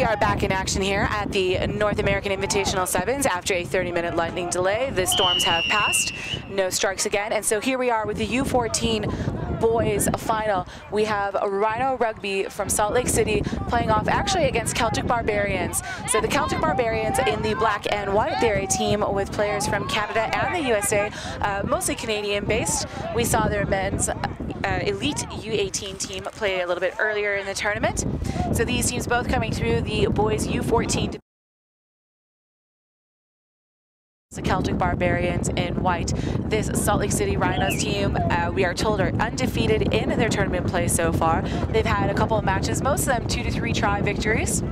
are back in action here at the North American Invitational Sevens after a 30-minute lightning delay. The storms have passed, no strikes again, and so here we are with the U14 boys final. We have a Rhino Rugby from Salt Lake City playing off actually against Celtic Barbarians. So the Celtic Barbarians in the black and white, they're a team with players from Canada and the USA, mostly Canadian-based. We saw their men's elite U18 team play a little bit earlier in the tournament. So these teams both coming through the boys U14. The Celtic Barbarians in white. This Salt Lake City Rhinos team, we are told, are undefeated in their tournament play so far. They've had a couple of matches, most of them 2 to 3 try victories.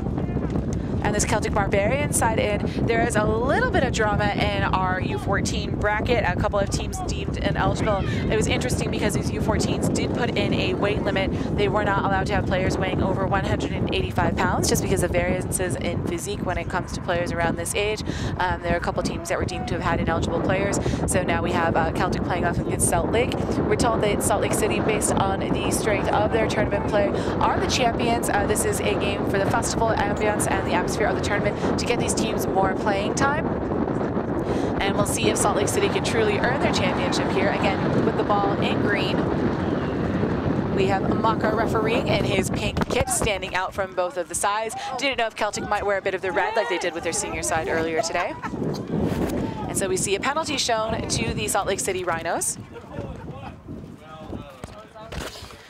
And this Celtic Barbarian side in, there is a little bit of drama in our U14 bracket. A couple of teams deemed ineligible. It was interesting because these U14s did put in a weight limit. They were not allowed to have players weighing over 185 pounds just because of variances in physique when it comes to players around this age. There are a couple of teams that were deemed to have had ineligible players. So now we have Celtic playing off against Salt Lake. We're told that Salt Lake City, based on the strength of their tournament play, are the champions. This is a game for the festival ambience and the atmosphere of the tournament to get these teams more playing time. And we'll see if Salt Lake City can truly earn their championship here. Again, with the ball in green. We have Maka refereeing in his pink kit, standing out from both of the sides. Didn't know if Celtic might wear a bit of the red like they did with their senior side earlier today. And so we see a penalty shown to the Salt Lake City Rhinos.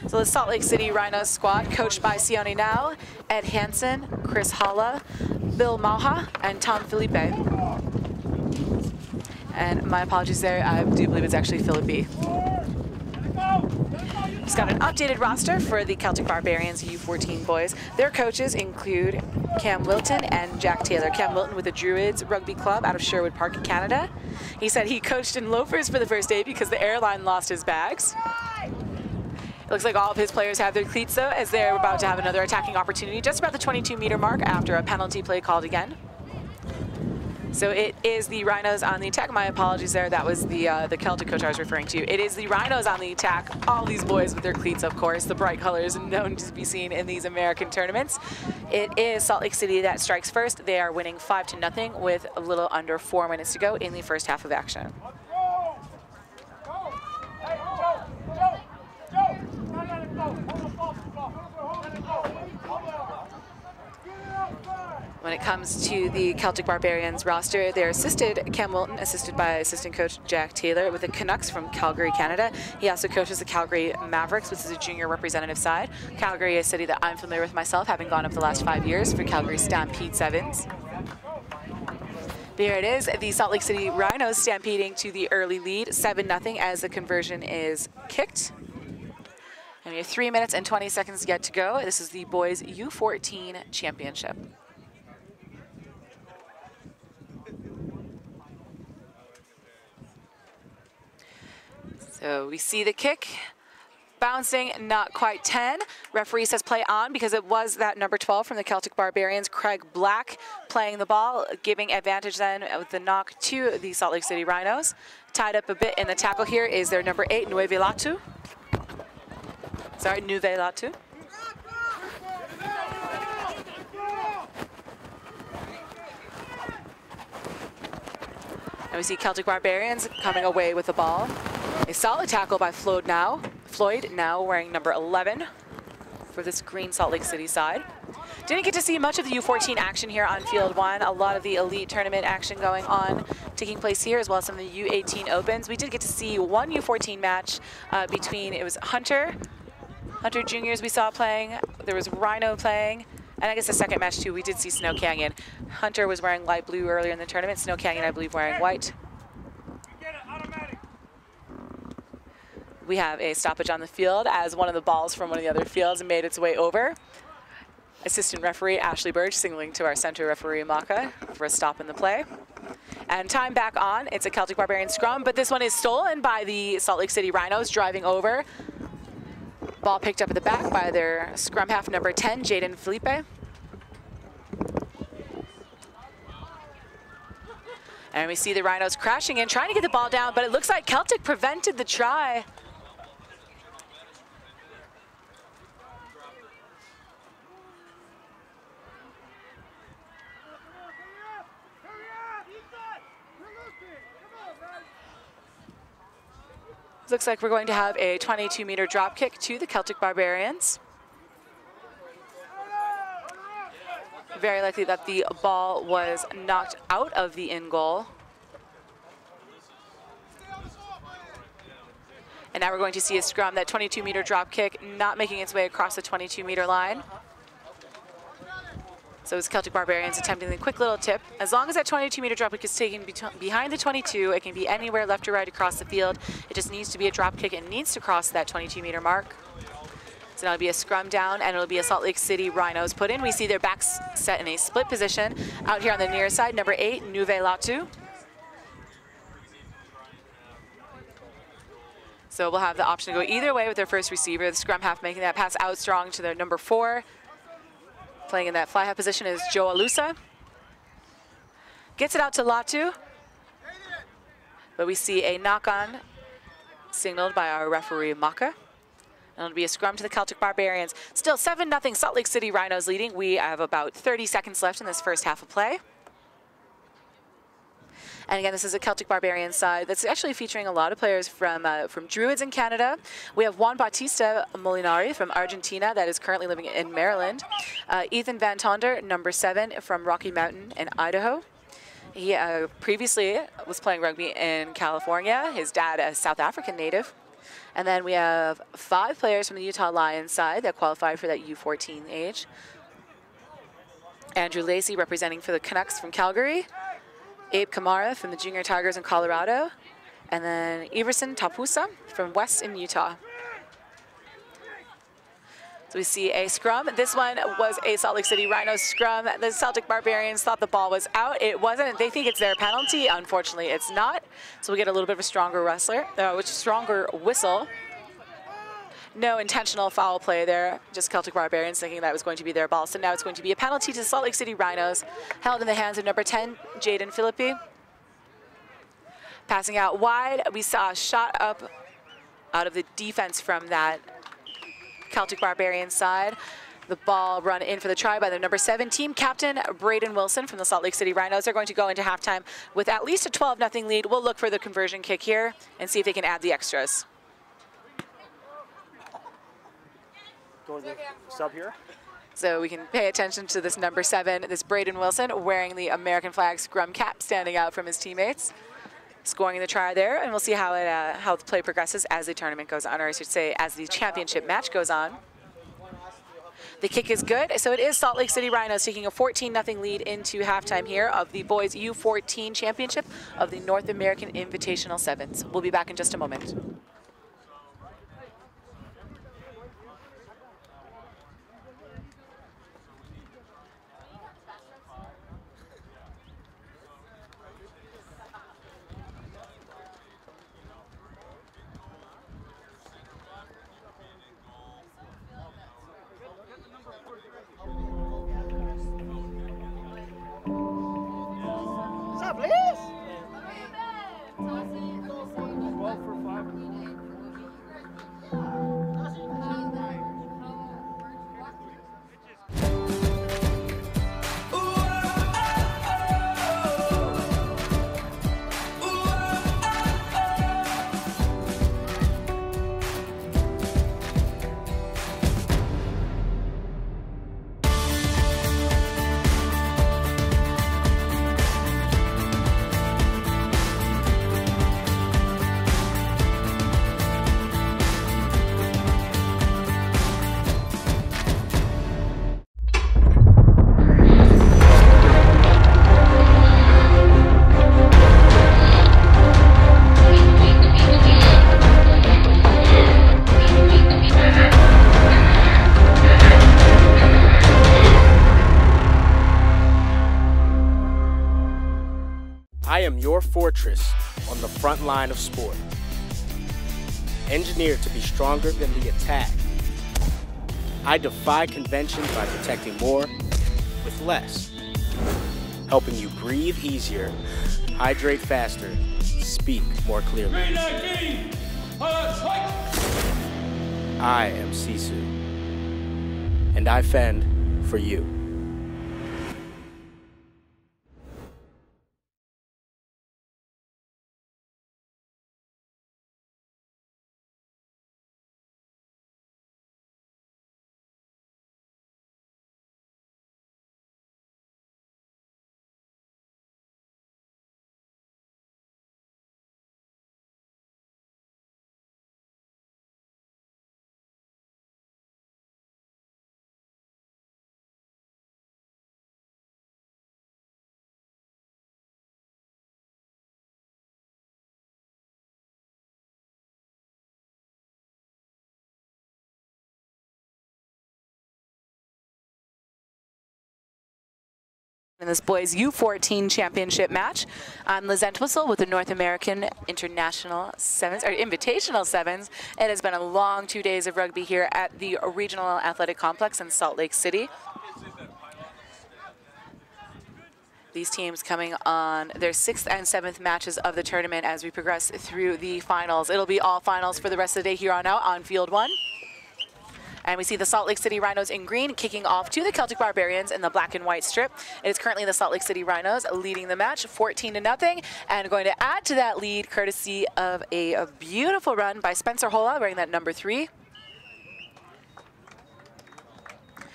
So the Salt Lake City Rhinos squad, coached by Sione Now, Ed Hansen, Chris Halla, Bill Maha, and Tom Felipe. And my apologies there, I do believe it's actually Philip B. Just got an updated roster for the Celtic Barbarians U14 boys. Their coaches include Cam Wilton and Jack Taylor. Cam Wilton with the Druids Rugby Club out of Sherwood Park, Canada. He said he coached in loafers for the first day because the airline lost his bags. It looks like all of his players have their cleats though, as they're about to have another attacking opportunity just about the 22-meter mark after a penalty play called again. So it is the Rhinos on the attack. My apologies there, that was the Celtic coach I was referring to. It is the Rhinos on the attack. All these boys with their cleats, of course, the bright colors known to be seen in these American tournaments. It is Salt Lake City that strikes first. They are winning 5-0 with a little under 4 minutes to go in the first half of action. When it comes to the Celtic Barbarians roster, they're assisted, Cam Wilton, assisted by assistant coach Jack Taylor with the Canucks from Calgary, Canada. He also coaches the Calgary Mavericks, which is a junior representative side. Calgary is a city that I'm familiar with myself, having gone up the last 5 years for Calgary Stampede Sevens. There it is, the Salt Lake City Rhinos stampeding to the early lead, 7-0 as the conversion is kicked. And we have 3 minutes and 20 seconds yet to go. This is the boys U14 championship. So we see the kick, bouncing, not quite 10. Referee says play on because it was that number 12 from the Celtic Barbarians, Craig Black, playing the ball, giving advantage then with the knock to the Salt Lake City Rhinos. Tied up a bit in the tackle here is their number 8, Nueve Latu. And we see Celtic Barbarians coming away with the ball. A solid tackle by Floyd now wearing number 11 for this green Salt Lake City side. Didn't get to see much of the U14 action here on field 1. A lot of the elite tournament action going on, taking place here, as well as some of the U18 opens. We did get to see one U14 match between, it was Hunter Juniors we saw playing, there was Rhino playing, and I guess the second match too, we did see Snow Canyon. Hunter was wearing light blue earlier in the tournament, Snow Canyon I believe wearing white. We have a stoppage on the field as one of the balls from one of the other fields made its way over. Assistant referee Ashley Burge signaling to our center referee Maka for a stop in the play. And time back on, it's a Celtic Barbarian scrum, but this one is stolen by the Salt Lake City Rhinos driving over. Ball picked up at the back by their scrum half number 10, Jaden Felipe. And we see the Rhinos crashing in, trying to get the ball down, but it looks like Celtic prevented the try. Looks like we're going to have a 22-meter drop kick to the Celtic Barbarians. Very likely that the ball was knocked out of the in goal. And now we're going to see a scrum, that 22-meter drop kick not making its way across the 22-meter line. So it's Celtic Barbarians attempting the quick little tip. As long as that 22-meter drop kick is taken behind the 22, it can be anywhere left or right across the field. It just needs to be a drop kick. It needs to cross that 22-meter mark. So now it'll be a scrum down, and it'll be a Salt Lake City Rhinos put in. We see their backs set in a split position. Out here on the near side, number 8, Nuve Latu. So we'll have the option to go either way with their first receiver. The scrum half making that pass out strong to their number 4. Playing in that fly half position is Joe Alusa. Gets it out to Latu. But we see a knock-on signaled by our referee, Maka. And it'll be a scrum to the Celtic Barbarians. Still 7-0 Salt Lake City Rhinos leading. We have about 30 seconds left in this first half of play. And again, this is a Celtic Barbarians side that's actually featuring a lot of players from Druids in Canada. We have Juan Bautista Molinari from Argentina that is currently living in Maryland. Ethan Van Tonder, number 7 from Rocky Mountain in Idaho. He previously was playing rugby in California. His dad, a South African native. And then we have 5 players from the Utah Lions side that qualified for that U14 age. Andrew Lacey representing for the Canucks from Calgary. Abe Kamara from the Junior Tigers in Colorado, and then Everson Tapusa from West in Utah. So we see a scrum. This one was a Salt Lake City Rhinos scrum. The Celtic Barbarians thought the ball was out. It wasn't. They think it's their penalty. Unfortunately, it's not. So we get a little bit of a stronger whistle. No intentional foul play there, just Celtic Barbarians thinking that was going to be their ball. So now it's going to be a penalty to the Salt Lake City Rhinos, held in the hands of number 10, Jaden Philippi. Passing out wide, we saw a shot up out of the defense from that Celtic Barbarian side. The ball run in for the try by the number 7 team captain, Braden Wilson from the Salt Lake City Rhinos. They're going to go into halftime with at least a 12-0 lead. We'll look for the conversion kick here and see if they can add the extras. Go to the sub here. So we can pay attention to this number 7, this Braden Wilson, wearing the American flag scrum cap, standing out from his teammates, scoring the try there, and we'll see how the play progresses as the tournament goes on, or I should say, as the championship match goes on. The kick is good, so it is Salt Lake City Rhinos taking a 14-0 lead into halftime here of the boys U14 championship of the North American Invitational Sevens. We'll be back in just a moment. I am your fortress on the front line of sport. Engineered to be stronger than the attack. I defy convention by protecting more with less. Helping you breathe easier, hydrate faster, speak more clearly. I am Sisu, and I fend for you. in this boys U14 championship match. I'm Liz Entwistle with the North American International Sevens, or Invitational Sevens. It has been a long 2 days of rugby here at the Regional Athletic Complex in Salt Lake City. These teams coming on their 6th and 7th matches of the tournament as we progress through the finals. It'll be all finals for the rest of the day here on out on field 1. And we see the Salt Lake City Rhinos in green kicking off to the Celtic Barbarians in the black and white strip. It is currently the Salt Lake City Rhinos leading the match 14-0, and going to add to that lead courtesy of a beautiful run by Spencer Hola wearing that number 3.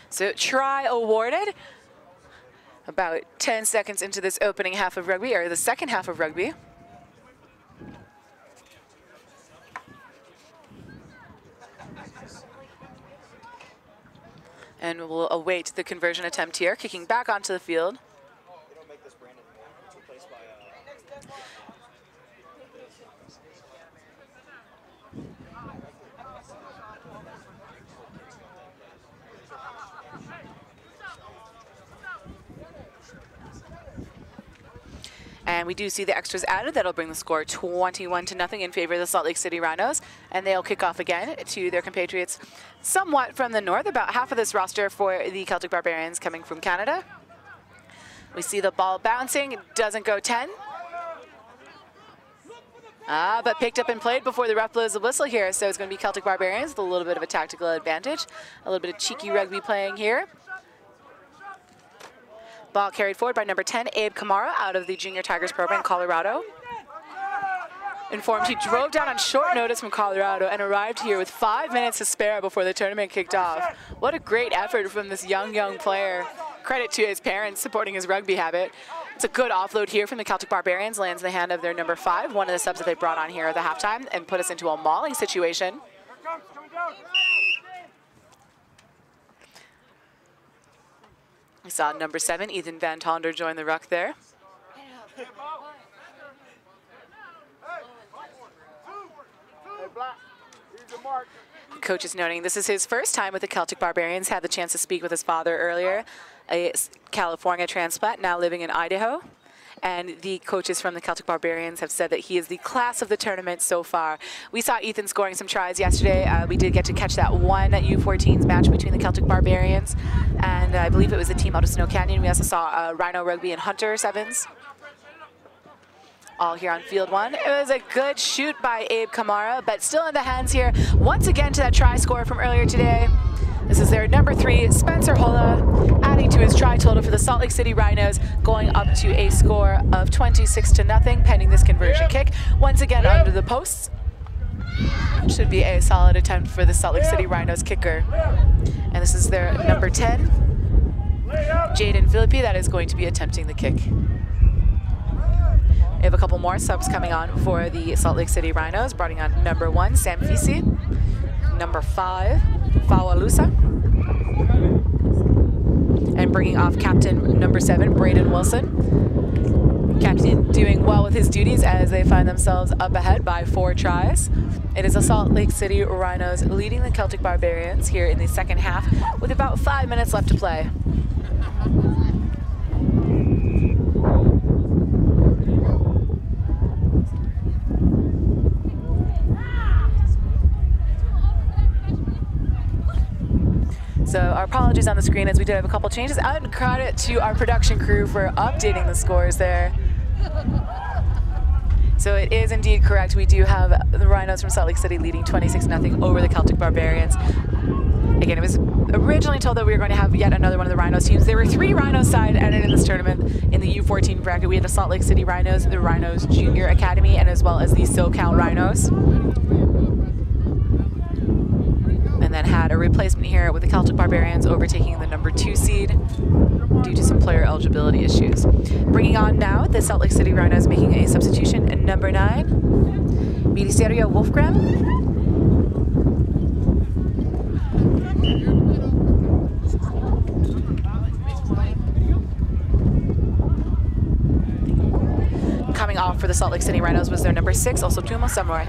So try awarded. About 10 seconds into this opening half of rugby, or the second half of rugby. And we'll await the conversion attempt here, kicking back onto the field. And we do see the extras added. That'll bring the score 21-0 in favor of the Salt Lake City Rhinos. And they'll kick off again to their compatriots somewhat from the north. About half of this roster for the Celtic Barbarians coming from Canada. We see the ball bouncing. It doesn't go 10. But picked up and played before the ref blows the whistle here. So it's going to be Celtic Barbarians with a little bit of a tactical advantage. A little bit of cheeky rugby playing here. Ball carried forward by number 10, Abe Kamara, out of the Junior Tigers program in Colorado. Informed he drove down on short notice from Colorado and arrived here with 5 minutes to spare before the tournament kicked off. What a great effort from this young player. Credit to his parents supporting his rugby habit. It's a good offload here from the Celtic Barbarians, lands in the hand of their number 5, one of the subs that they brought on here at the halftime, and put us into a mauling situation. We saw number 7, Ethan Van Tonder, join the ruck there. Coach is noting this is his first time with the Celtic Barbarians. Had the chance to speak with his father earlier, a California transplant, now living in Idaho. And the coaches from the Celtic Barbarians have said that he is the class of the tournament so far. We saw Ethan scoring some tries yesterday. We did get to catch that one U14s match between the Celtic Barbarians, and I believe it was the team out of Snow Canyon. We also saw Rhino Rugby and Hunter Sevens, all here on field 1. It was a good shoot by Abe Kamara, but still in the hands here once again to that try score from earlier today. This is their number 3, Spencer Hola, adding to his try total for the Salt Lake City Rhinos, going up to a score of 26-0, pending this conversion kick. Once again under the posts. Should be a solid attempt for the Salt Lake City Rhinos kicker. And this is their number 10, Jaden Philippi, that is going to be attempting the kick. We have a couple more subs coming on for the Salt Lake City Rhinos, bringing on number 1, Sam Fisi, number 5, Fawalusa, and bringing off captain number 7, Braden Wilson. Captain doing well with his duties as they find themselves up ahead by 4 tries. It is the Salt Lake City Rhinos leading the Celtic Barbarians here in the second half with about 5 minutes left to play. So our apologies on the screen as we did have a couple changes. And credit to our production crew for updating the scores there. So it is indeed correct. We do have the Rhinos from Salt Lake City leading 26-0 over the Celtic Barbarians. Again, it was originally told that we were going to have yet another one of the Rhinos teams. There were 3 Rhinos side entered in this tournament in the U14 bracket. We had the Salt Lake City Rhinos, the Rhinos Junior Academy, and as well as the SoCal Rhinos. And then had a replacement here with the Celtic Barbarians overtaking the number 2 seed due to some player eligibility issues. Bringing on now the Salt Lake City Rhinos making a substitution at number 9, Milicerio Wolfgram. Coming off for the Salt Lake City Rhinos was their number 6, also Tumo Samurai.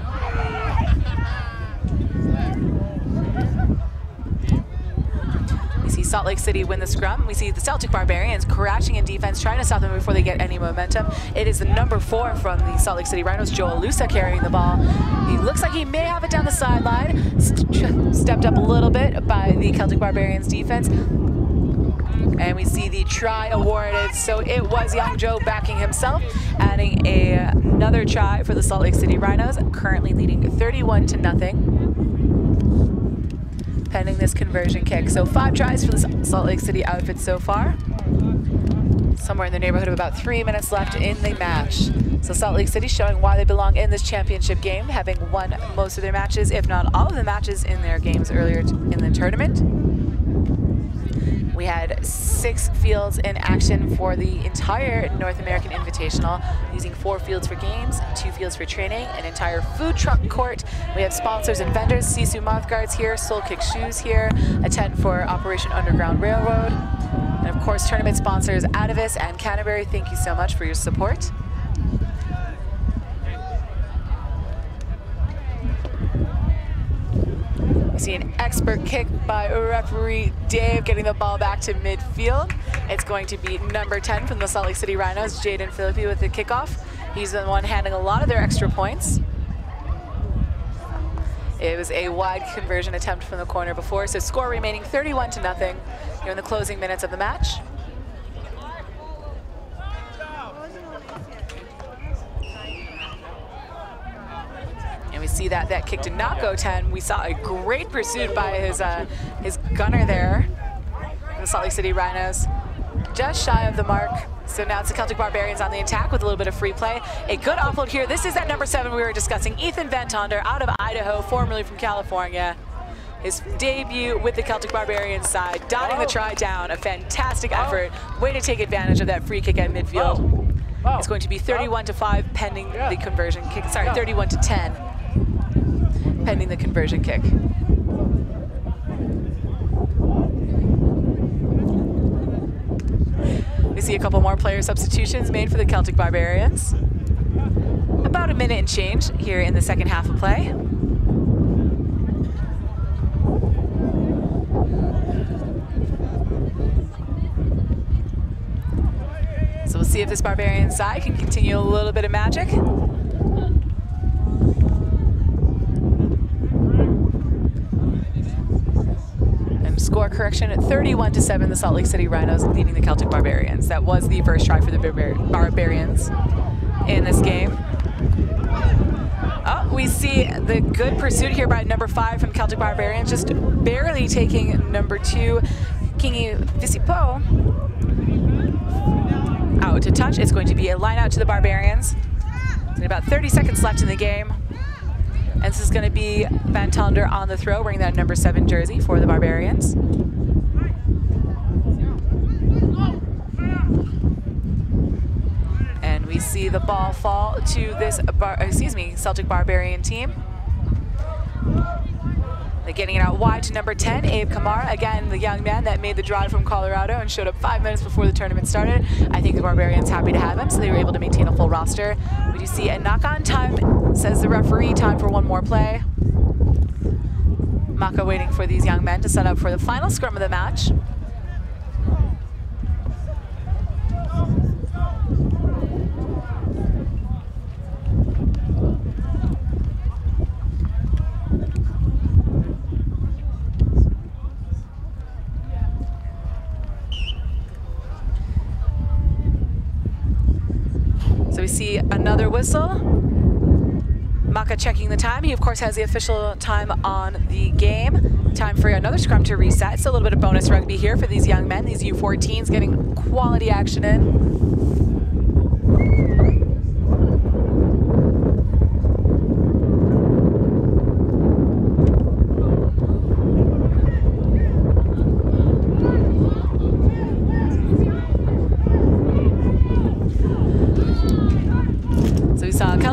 Salt Lake City win the scrum. We see the Celtic Barbarians crashing in defense, trying to stop them before they get any momentum. It is the number 4 from the Salt Lake City Rhinos, Joel Lusa, carrying the ball. He looks like he may have it down the sideline. Stepped up a little bit by the Celtic Barbarians defense. And we see the try awarded. So it was young Joe backing himself, adding another try for the Salt Lake City Rhinos, currently leading 31-0. Pending this conversion kick. So 5 tries for the Salt Lake City outfit so far. Somewhere in the neighborhood of about 3 minutes left in the match. So Salt Lake City showing why they belong in this championship game, having won most of their matches, if not all of the matches in their games earlier in the tournament. We had 6 fields in action for the entire North American Invitational, using 4 fields for games, 2 fields for training, an entire food truck court. We have sponsors and vendors, Sisu Mouthguards here, Soul Kick Shoes here, a tent for Operation Underground Railroad, and of course tournament sponsors Atavis and Canterbury. Thank you so much for your support. We see an expert kick by referee Dave, getting the ball back to midfield. It's going to be number 10 from the Salt Lake City Rhinos, Jaden Philippi, with the kickoff. He's the one handling a lot of their extra points. It was a wide conversion attempt from the corner before, so score remaining 31-0 here in the closing minutes of the match. We see that kick did not go 10. We saw a great pursuit by his gunner there, the Salt Lake City Rhinos, just shy of the mark. So now it's the Celtic Barbarians on the attack with a little bit of free play. A good offload here. This is that number 7 we were discussing, Ethan Van Tonder, out of Idaho, formerly from California. His debut with the Celtic Barbarians side, dotting the try down. A fantastic effort. Way to take advantage of that free kick at midfield. It's going to be 31-5 pending the conversion kick. Sorry, 31-10. Pending the conversion kick. We see a couple more player substitutions made for the Celtic Barbarians. About a minute and change here in the second half of play. So we'll see if this Barbarian side can continue a little bit of magic. Score correction at 31-7, the Salt Lake City Rhinos leading the Celtic Barbarians. That was the first try for the Barbarians in this game. Oh, we see the good pursuit here by number 5 from Celtic Barbarians, just barely taking number 2, Kingi Visipo, out to touch. It's going to be a line out to the Barbarians. And about 30 seconds left in the game. And this is going to be Van Tonder on the throw, wearing that number 7 jersey for the Barbarians. And we see the ball fall to this, Celtic Barbarian team. They're getting it out wide to number 10, Abe Kamara. Again, the young man that made the drive from Colorado and showed up 5 minutes before the tournament started. I think the Barbarians happy to have him, so they were able to maintain a full roster. We do see a knock-on time, says the referee, time for one more play. Maka waiting for these young men to set up for the final scrum of the match. So we see another whistle. Maka checking the time. He, of course, has the official time on the game. Time for another scrum to reset. So a little bit of bonus rugby here for these young men, these U14s getting quality action in.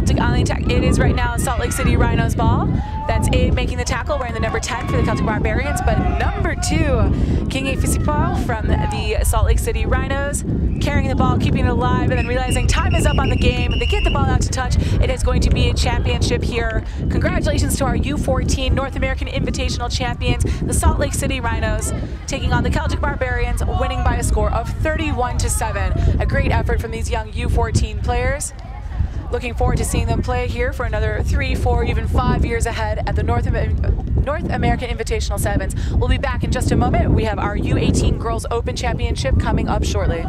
Celtic on the attack. It is right now Salt Lake City Rhinos ball. That's Abe making the tackle, wearing the number 10 for the Celtic Barbarians, but number 2, King Fisipal from the Salt Lake City Rhinos, carrying the ball, keeping it alive, and then realizing time is up on the game. They get the ball out to touch. It is going to be a championship here. Congratulations to our U14 North American Invitational champions, the Salt Lake City Rhinos, taking on the Celtic Barbarians, winning by a score of 31-7. A great effort from these young U14 players. Looking forward to seeing them play here for another 3, 4, even 5 years ahead at the North American Invitational Sevens. We'll be back in just a moment. We have our U18 Girls Open Championship coming up shortly.